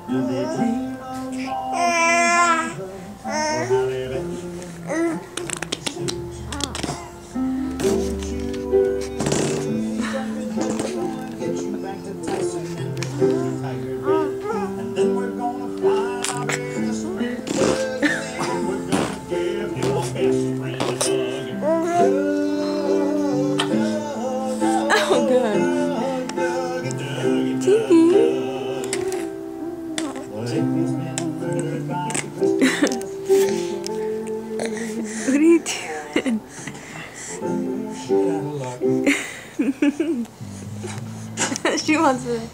Do they dream of love or how they let Don't you worry, we're gonna get you back to Tyson and the Tiger Red. And then we're gonna find our best friend. And we're gonna give your best friend a hug. Oh, good. Tiki. What are you doing? She wants it.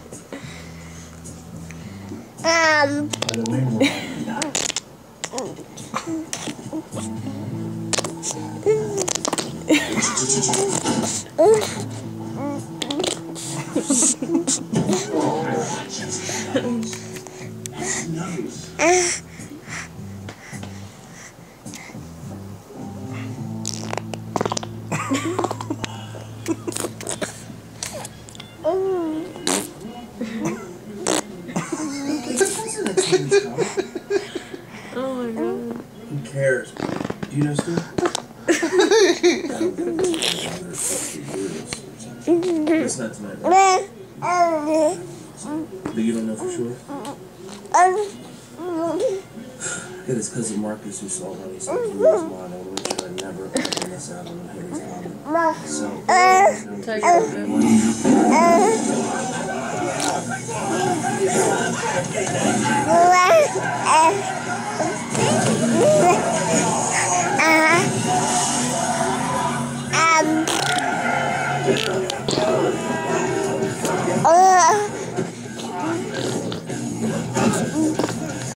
Oh my god. Who cares? Do you know Steve? It's not tonight, right? But you don't know for sure? It is because of Marcus who saw when he said he was mine. I want to make sure I never miss out on his comment. So, Take it.